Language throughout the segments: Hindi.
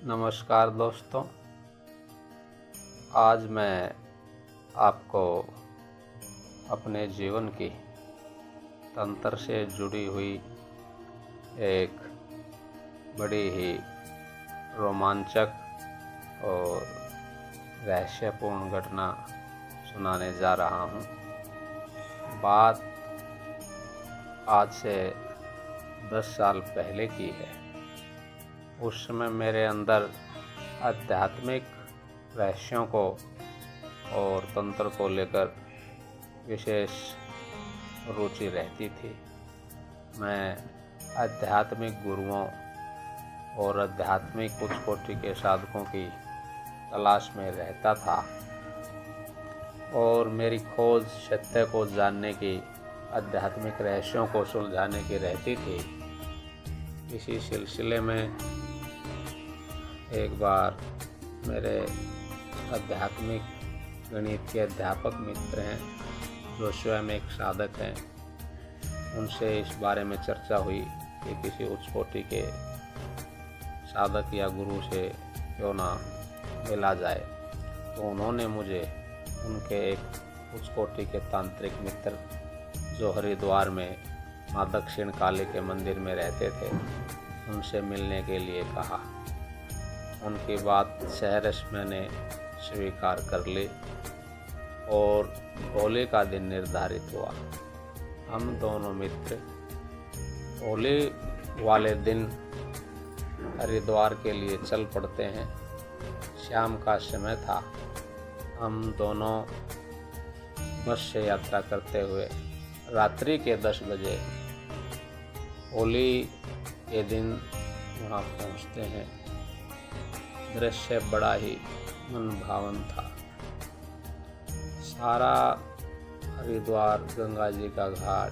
नमस्कार दोस्तों। आज मैं आपको अपने जीवन की तंत्र से जुड़ी हुई एक बड़ी ही रोमांचक और रहस्यपूर्ण घटना सुनाने जा रहा हूँ। बात आज से 10 साल पहले की है। उस समय मेरे अंदर आध्यात्मिक रहस्यों को और तंत्र को लेकर विशेष रुचि रहती थी। मैं आध्यात्मिक गुरुओं और आध्यात्मिक उच्च कोटि के साधकों की तलाश में रहता था और मेरी खोज सत्य को जानने की, आध्यात्मिक रहस्यों को सुलझाने की रहती थी। इसी सिलसिले में एक बार मेरे आध्यात्मिक गणित के अध्यापक मित्र हैं, जो स्वयं एक साधक हैं, उनसे इस बारे में चर्चा हुई कि किसी उच्च कोटि के साधक या गुरु से क्यों ना मिला जाए। तो उन्होंने मुझे उनके एक उच्च कोटि के तांत्रिक मित्र, जो हरिद्वार में माँ दक्षिण काली के मंदिर में रहते थे, उनसे मिलने के लिए कहा। उनकी बात सहर्ष मैंने स्वीकार कर ली और होली का दिन निर्धारित हुआ। हम दोनों मित्र होली वाले दिन हरिद्वार के लिए चल पड़ते हैं। शाम का समय था। हम दोनों बस से यात्रा करते हुए रात्रि के 10 बजे होली के दिन वहाँ पहुँचते हैं। दृश्य बड़ा ही मनभावन था। सारा हरिद्वार गंगा जी का घाट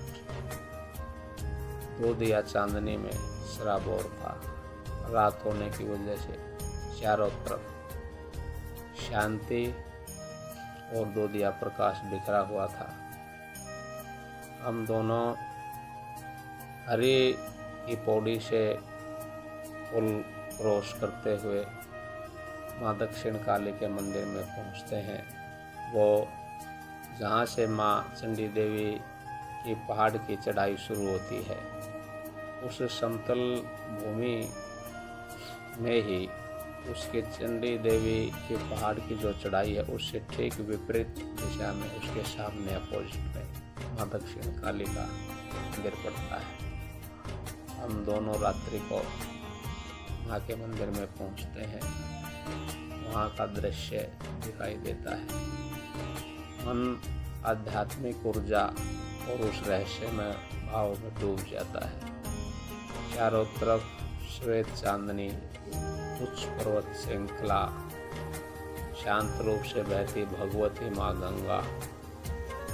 दूध या चांदनी में सराबोर था। रात होने की वजह से चारों तरफ शांति और दूधिया प्रकाश बिखरा हुआ था। हम दोनों हरि की पौड़ी से पुल क्रॉस करते हुए माँ दक्षिण काली के मंदिर में पहुँचते हैं। वो जहाँ से माँ चंडी देवी की पहाड़ की चढ़ाई शुरू होती है, उस समतल भूमि में ही उसके चंडी देवी की पहाड़ की जो चढ़ाई है, उससे ठीक विपरीत दिशा में उसके सामने अपोजिट में माँ दक्षिण काली का मंदिर पड़ता है। हम दोनों रात्रि को माँ के मंदिर में पहुँचते हैं। वहाँ का दृश्य दिखाई देता है। मन आध्यात्मिक ऊर्जा और उस रहस्य में भाव में डूब जाता है। चारों तरफ श्वेत चांदनी, उच्च पर्वत श्रृंखला, शांत रूप से बहती भगवती माँ गंगा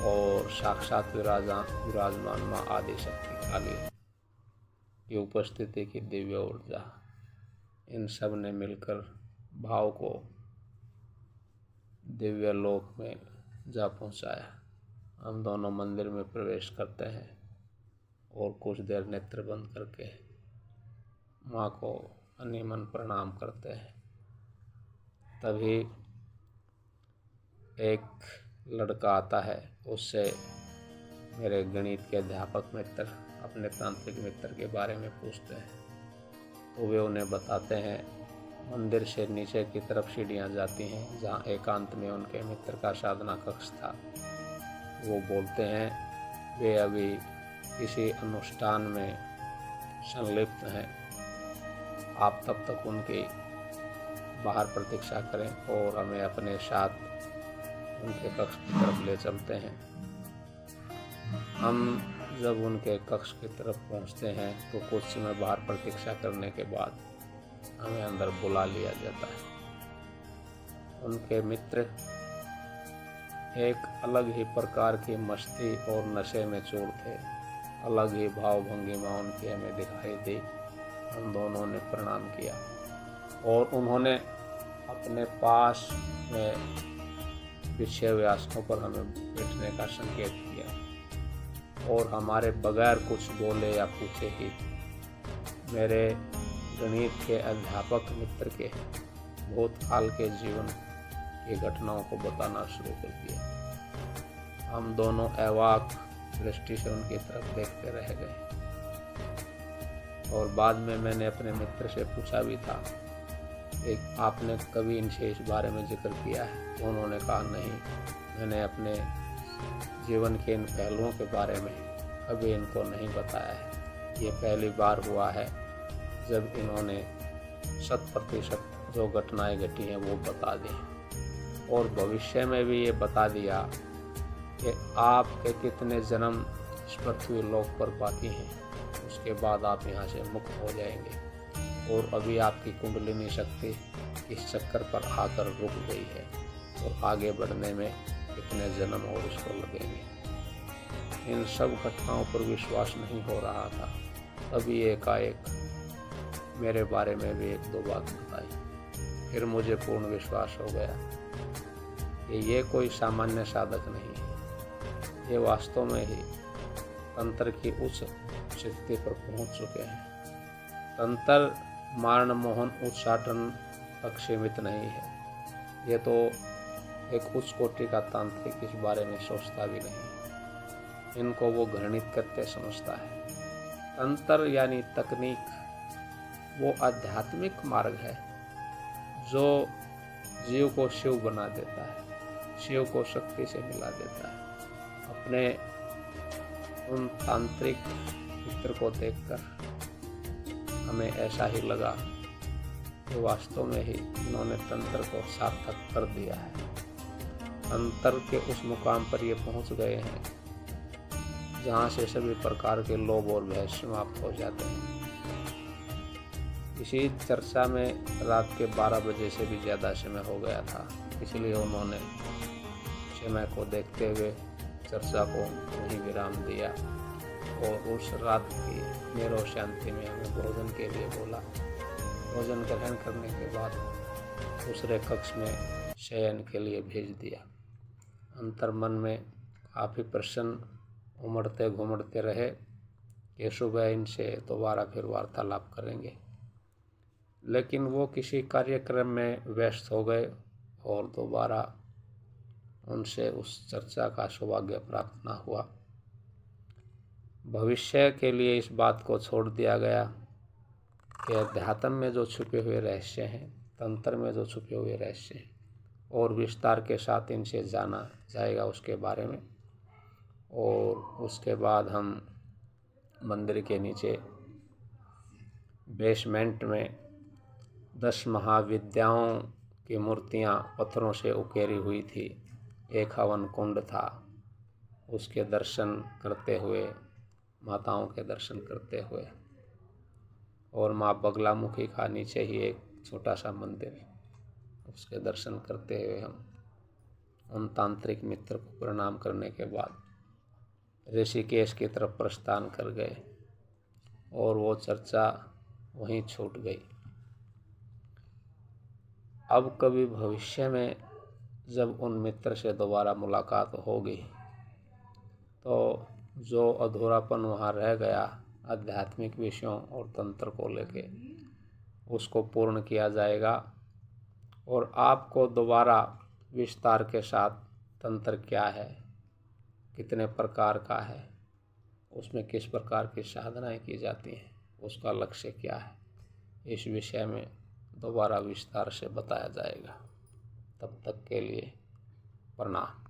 और साक्षात विराजमान माँ आदिशक्ति काली की उपस्थिति की दिव्य ऊर्जा, इन सब ने मिलकर भाव को दिव्य लोक में जा पहुंचाया। हम दोनों मंदिर में प्रवेश करते हैं और कुछ देर नेत्र बंद करके माँ को अनिमन प्रणाम करते हैं। तभी एक लड़का आता है। उससे मेरे गणित के अध्यापक मित्र अपने तांत्रिक मित्र के बारे में पूछते हैं। तो वे उन्हें बताते हैं, मंदिर से नीचे की तरफ सीढ़ियाँ जाती हैं, जहाँ एकांत में उनके मित्र का साधना कक्ष था। वो बोलते हैं वे अभी किसी अनुष्ठान में संलिप्त हैं। आप तब तक उनकी बाहर प्रतीक्षा करें और हमें अपने साथ उनके कक्ष की तरफ ले चलते हैं। हम जब उनके कक्ष की तरफ पहुंचते हैं तो कुछ समय बाहर प्रतीक्षा करने के बाद हमें अंदर बुला लिया जाता है। उनके मित्र एक अलग ही प्रकार की मस्ती और नशे में चूर थे। अलग ही भाव भंगिमा उनकी हमें दिखाई दी। हम दोनों ने प्रणाम किया और उन्होंने अपने पास में बिछे हुए आसनों पर हमें बैठने का संकेत किया और हमारे बगैर कुछ बोले या पूछे ही मेरे गणित के अध्यापक मित्र के भूतकाल के जीवन की घटनाओं को बताना शुरू कर दिया। हम दोनों अवाक दृष्टि से उनकी तरफ देखते रह गए और बाद में मैंने अपने मित्र से पूछा भी था, एक आपने कभी इनसे इस बारे में जिक्र किया है? तो उन्होंने कहा नहीं, मैंने अपने जीवन के इन पहलुओं के बारे में कभी इनको नहीं बताया है। ये पहली बार हुआ है जब इन्होंने 100% जो घटनाएं घटी हैं वो बता दी और भविष्य में भी ये बता दिया कि आपके कितने जन्म इस पृथ्वी लोक पर बाकी हैं, उसके बाद आप यहाँ से मुक्त हो जाएंगे और अभी आपकी कुंडलिनी शक्ति इस चक्कर पर आकर रुक गई है और आगे बढ़ने में कितने जन्म और उसको लगेंगे। इन सब घटनाओं पर विश्वास नहीं हो रहा था। तभी एकाएक मेरे बारे में भी एक दो बात बताई। फिर मुझे पूर्ण विश्वास हो गया कि ये कोई सामान्य साधक नहीं है, ये वास्तव में ही तंत्र की उच्च स्थिति पर पहुंच चुके हैं। तंत्र मारण मोहन उच्चाटन तक सीमित नहीं है। ये तो एक उच्च कोटि का तांत्रिक इस बारे में सोचता भी नहीं, इनको वो घृणित करते समझता है। तंत्र यानी तकनीक वो आध्यात्मिक मार्ग है जो जीव को शिव बना देता है, शिव को शक्ति से मिला देता है। अपने उन तांत्रिक मित्र को देखकर हमें ऐसा ही लगा कि वास्तव में ही इन्होंने तंत्र को सार्थक कर दिया है। तंत्र के उस मुकाम पर ये पहुंच गए हैं जहां से सभी प्रकार के लोभ और भय समाप्त हो जाते हैं। इसी चर्चा में रात के 12 बजे से भी ज़्यादा समय हो गया था, इसलिए उन्होंने समय को देखते हुए चर्चा को वहीं विराम दिया और उस रात की निरव शांति में हमें भोजन के लिए बोला। भोजन ग्रहण करने के बाद दूसरे कक्ष में शयन के लिए भेज दिया। अंतर्मन में काफ़ी प्रसन्न उमड़ते घुमड़ते रहे कि सुबह इनसे दोबारा फिर वार्तालाप करेंगे, लेकिन वो किसी कार्यक्रम में व्यस्त हो गए और दोबारा उनसे उस चर्चा का सौभाग्य प्राप्त न हुआ। भविष्य के लिए इस बात को छोड़ दिया गया कि अध्यात्म में जो छुपे हुए रहस्य हैं, तंत्र में जो छुपे हुए रहस्य हैं और विस्तार के साथ इनसे जाना जाएगा उसके बारे में। और उसके बाद हम मंदिर के नीचे बेसमेंट में 10 महाविद्याओं की मूर्तियां पत्थरों से उकेरी हुई थी। एक हवन कुंड था, उसके दर्शन करते हुए, माताओं के दर्शन करते हुए, और माँ बगलामुखी का नीचे ही एक छोटा सा मंदिर, उसके दर्शन करते हुए हम उन तांत्रिक मित्र को प्रणाम करने के बाद ऋषिकेश की तरफ प्रस्थान कर गए और वो चर्चा वहीं छूट गई। अब कभी भविष्य में जब उन मित्र से दोबारा मुलाकात होगी तो जो अधूरापन वहाँ रह गया आध्यात्मिक विषयों और तंत्र को लेके, उसको पूर्ण किया जाएगा और आपको दोबारा विस्तार के साथ तंत्र क्या है, कितने प्रकार का है, उसमें किस प्रकार की साधनाएं की जाती हैं, उसका लक्ष्य क्या है, इस विषय में दोबारा विस्तार से बताया जाएगा। तब तक के लिए प्रणाम।